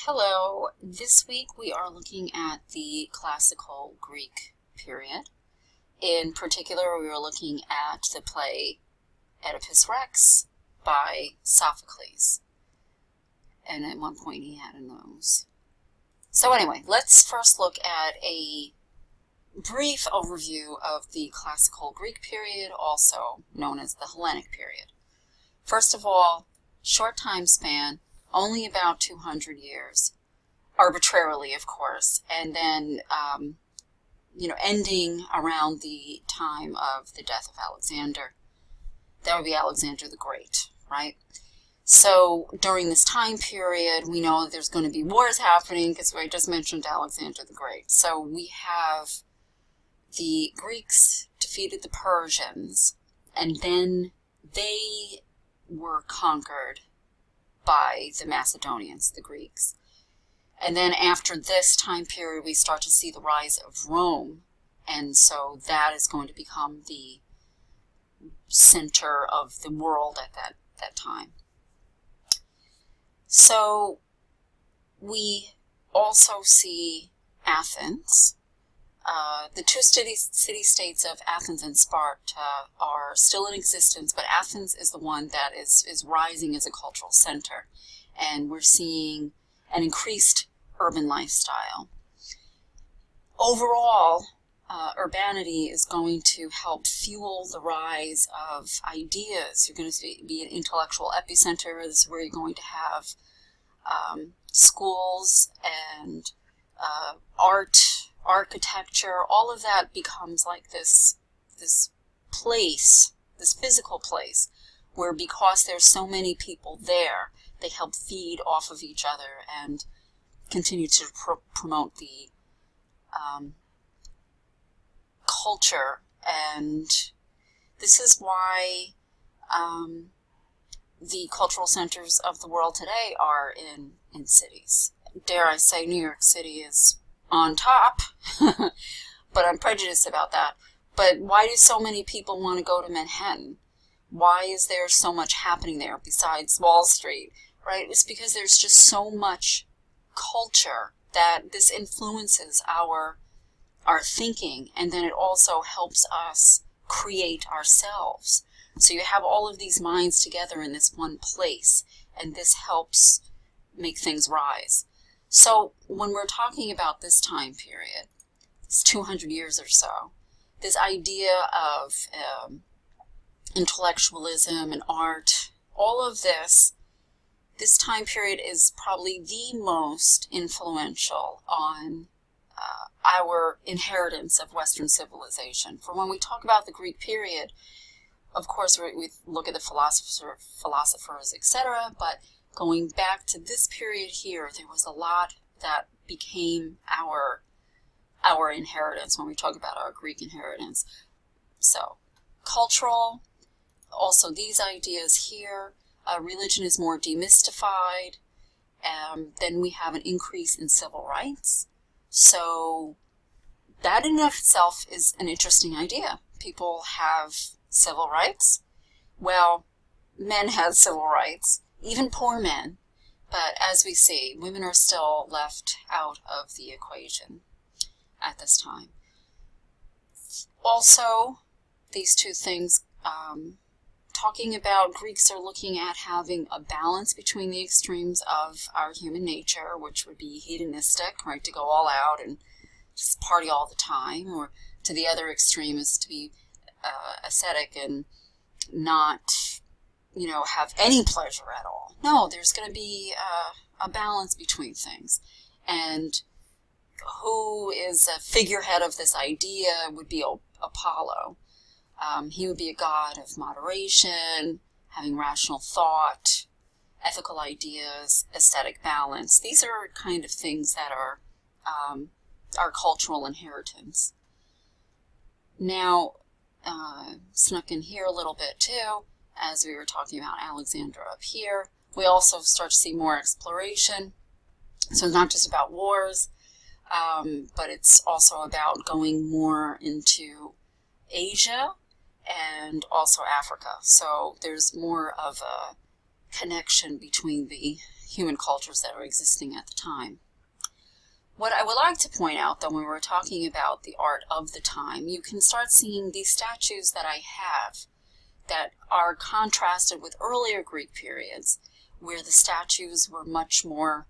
Hello, this week we are looking at the classical Greek period. In particular, we are looking at the play Oedipus Rex by Sophocles. And at one point he had a nose. So anyway, let's first look at a brief overview of the classical Greek period, also known as the Hellenic period. First of all, short time span, only about 200 years, arbitrarily, of course, and then, ending around the time of the death of Alexander. That would be Alexander the Great, right? So during this time period, we know there's going to be wars happening because I just mentioned Alexander the Great. So we have the Greeks defeated the Persians, and then they were conquered by the Macedonians, the Greeks. And then after this time period, we start to see the rise of Rome. And so that is going to become the center of the world at that time. So we also see Athens. The two city-states of Athens and Sparta are still in existence, but Athens is the one that is rising as a cultural center. And we're seeing an increased urban lifestyle. Overall, urbanity is going to help fuel the rise of ideas. You're going to be an intellectual epicenter. This is where you're going to have schools and art, architecture. All of that becomes like this place, this physical place, where because there's so many people there, they help feed off of each other and continue to promote the culture. And this is why the cultural centers of the world today are in cities. Dare I say New York City is on top, but I'm prejudiced about that. But why do so many people want to go to Manhattan? Why is there so much happening there besides Wall Street, right? It's because there's just so much culture that this influences our thinking, and then it also helps us create ourselves. So you have all of these minds together in this one place, and this helps make things rise. So when we're talking about this time period, it's 200 years or so, this idea of intellectualism and art, all of this time period is probably the most influential on our inheritance of Western civilization. For when we talk about the Greek period, of course, we look at the philosophers, etc., but going back to this period here, there was a lot that became our inheritance when we talk about our Greek inheritance. So, cultural, also these ideas here, religion is more demystified, then we have an increase in civil rights. So that in and of itself is an interesting idea. People have civil rights. Well, men have civil rights, even poor men. But as we see, women are still left out of the equation at this time. Also, these two things, talking about Greeks are looking at having a balance between the extremes of our human nature, which would be hedonistic, right, to go all out and just party all the time, or to the other extreme is to be ascetic and not, have any pleasure at all. No, there's going to be a balance between things. And who is a figurehead of this idea would be Apollo. He would be a god of moderation, having rational thought, ethical ideas, aesthetic balance. These are kind of things that are our cultural inheritance. Now, snuck in here a little bit too, as we were talking about Alexander up here, we also start to see more exploration. So it's not just about wars, but it's also about going more into Asia and also Africa. So there's more of a connection between the human cultures that were existing at the time. What I would like to point out, though, when we're talking about the art of the time, you can start seeing these statues that I have that are contrasted with earlier Greek periods, where the statues were much more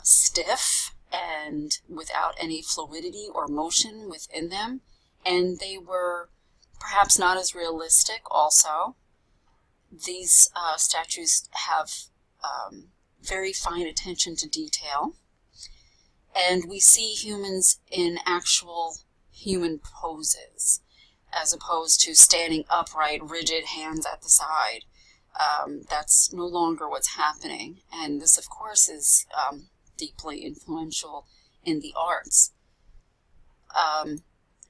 stiff and without any fluidity or motion within them, and they were perhaps not as realistic also. These statues have very fine attention to detail, and we see humans in actual human poses, as opposed to standing upright, rigid, hands at the side. That's no longer what's happening, and this, of course, is deeply influential in the arts.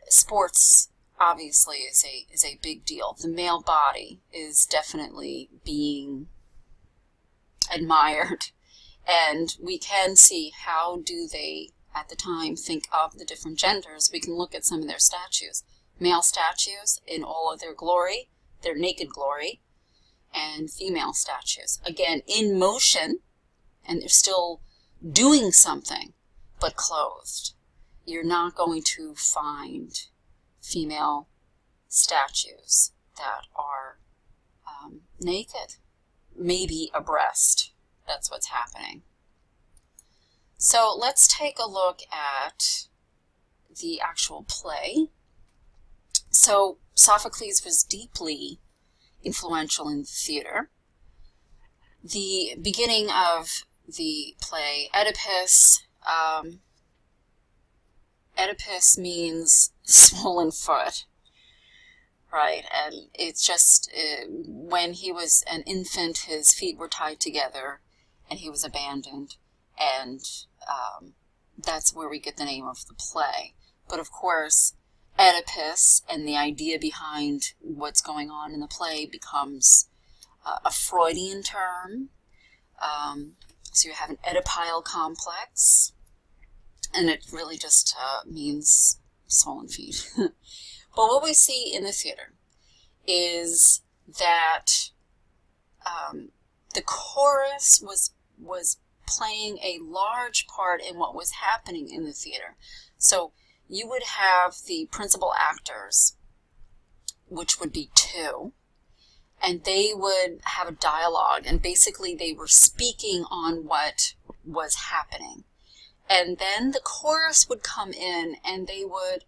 Sports, obviously, is a big deal. The male body is definitely being admired, and we can see how do they, at the time, think of the different genders. We can look at some of their statues. Male statues in all of their glory, their naked glory, and female statues, again, in motion, and they're still doing something, but clothed. You're not going to find female statues that are naked, maybe a breast. That's what's happening. So let's take a look at the actual play. So Sophocles was deeply influential in the theater. The beginning of the play, Oedipus, Oedipus means swollen foot, right? And it's just when he was an infant, his feet were tied together and he was abandoned, and that's where we get the name of the play. But of course, Oedipus and the idea behind what's going on in the play becomes a Freudian term. So you have an Oedipal complex, and it really just means swollen feet. But what we see in the theater is that the chorus was playing a large part in what was happening in the theater. So you would have the principal actors, which would be two, and they would have a dialogue, and basically they were speaking on what was happening. And then the chorus would come in, and they would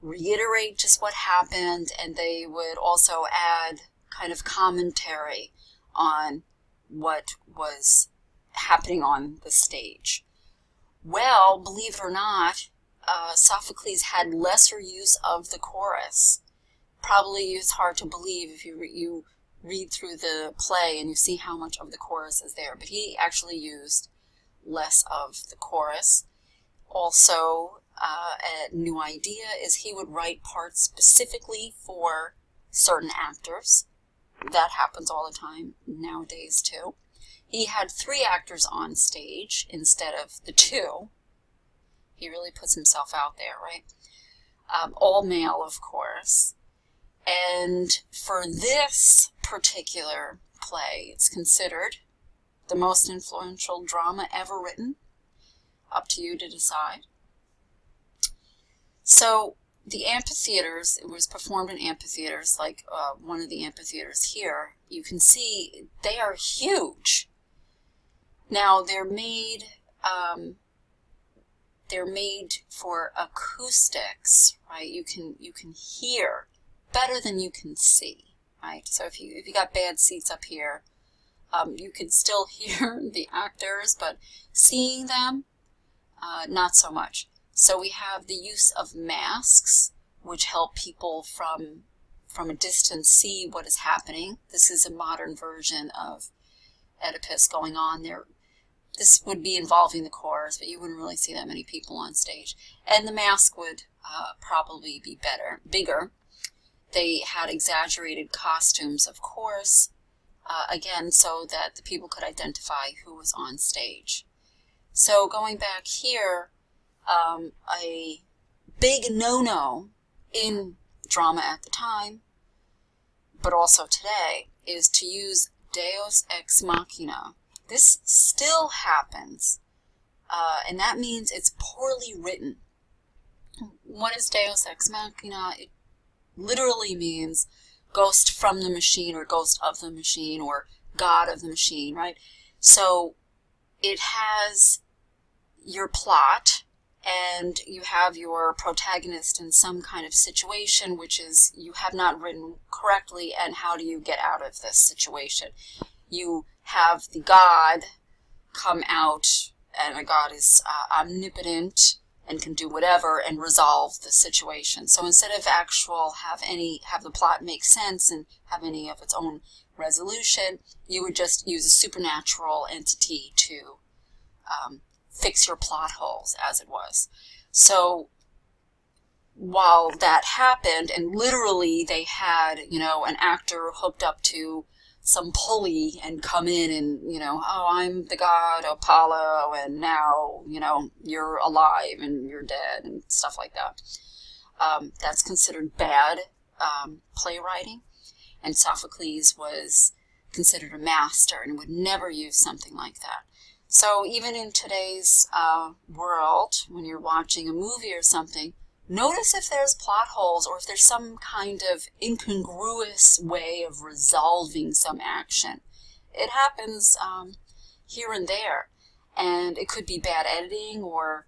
reiterate just what happened, and they would also add kind of commentary on what was happening on the stage. Well, believe it or not, Sophocles had lesser use of the chorus. Probably it's hard to believe if you read through the play and you see how much of the chorus is there, but he actually used less of the chorus. Also, a new idea is he would write parts specifically for certain actors. That happens all the time nowadays too. He had 3 actors on stage instead of the 2. He really puts himself out there, right? All male, of course. And for this particular play, it's considered the most influential drama ever written. Up to you to decide. So the amphitheaters, it was performed in amphitheaters, like one of the amphitheaters here. You can see they are huge. Now they're made for acoustics, right? You can hear better than you can see, right? So if you got bad seats up here, you can still hear the actors, but seeing them, not so much. So we have the use of masks, which help people from a distance see what is happening. This is a modern version of Oedipus going on there. This would be involving the chorus, but you wouldn't really see that many people on stage. And the mask would probably be bigger. They had exaggerated costumes, of course, again, so that the people could identify who was on stage. So going back here, a big no-no in drama at the time, but also today, is to use Deus ex machina This still happens, and that means it's poorly written. What is Deus Ex Machina? It literally means ghost from the machine, or ghost of the machine, or God of the machine, right? So it has your plot, and you have your protagonist in some kind of situation which is you have not written correctly, and how do you get out of this situation? You have the God come out, and a God is omnipotent and can do whatever and resolve the situation. So instead of have the plot make sense and have any of its own resolution, you would just use a supernatural entity to fix your plot holes, as it was. So while that happened, and literally they had, an actor hooked up to some pulley and come in and, oh, I'm the god Apollo, and now, you're alive and you're dead and stuff like that. That's considered bad playwriting, and Sophocles was considered a master and would never use something like that. So even in today's world, when you're watching a movie or something, notice if there's plot holes, or if there's some kind of incongruous way of resolving some action. It happens here and there, and it could be bad editing or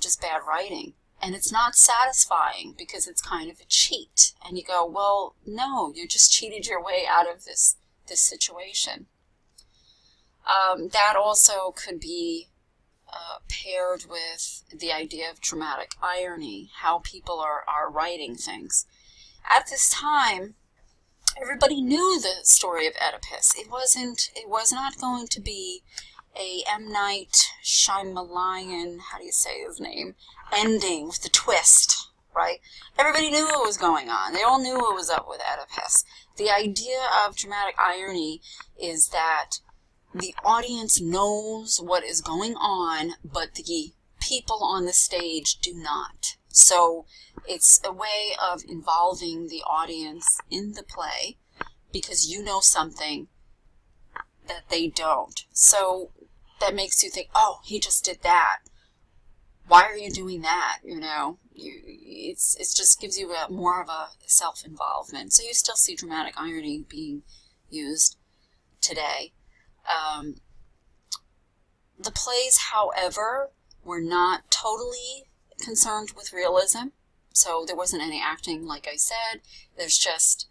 just bad writing. And it's not satisfying because it's kind of a cheat. And you go, well, no, you just cheated your way out of this situation. That also could be paired with the idea of dramatic irony, how people are writing things. At this time, everybody knew the story of Oedipus. It was not going to be a M. Night Shyamalan, how do you say his name, ending with the twist, right? Everybody knew what was going on. They all knew what was up with Oedipus. The idea of dramatic irony is that the audience knows what is going on, but the people on the stage do not. So it's a way of involving the audience in the play because you know something that they don't. So that makes you think, oh, he just did that. Why are you doing that? It just gives you more of a self-involvement. So you still see dramatic irony being used today. The plays, however, were not totally concerned with realism. So there wasn't any acting, like I said. There's just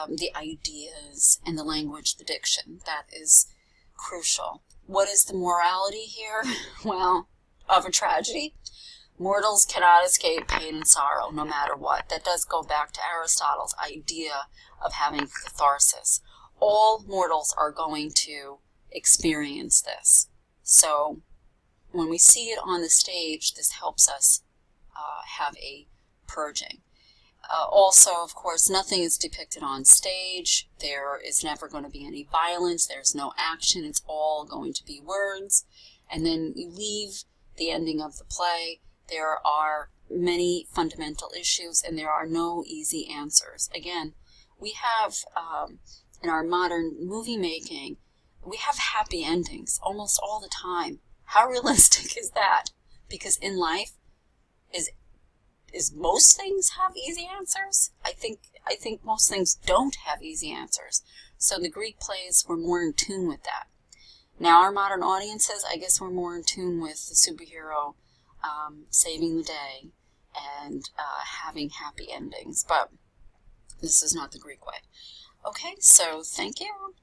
the ideas and the language, the diction. That is crucial. What is the morality here? Well, of a tragedy, mortals cannot escape pain and sorrow no matter what. That does go back to Aristotle's idea of having catharsis. All mortals are going to experience this. So when we see it on the stage, this helps us have a purging. Also, of course, nothing is depicted on stage. There is never going to be any violence. There's no action. It's all going to be words. And then you leave the ending of the play. There are many fundamental issues, and there are no easy answers. Again, we have, in our modern movie making, we have happy endings almost all the time. How realistic is that? Because in life, is most things have easy answers? I think most things don't have easy answers. So the Greek plays were more in tune with that. Now our modern audiences, I guess we're more in tune with the superhero saving the day and having happy endings. But this is not the Greek way. Okay, so thank you.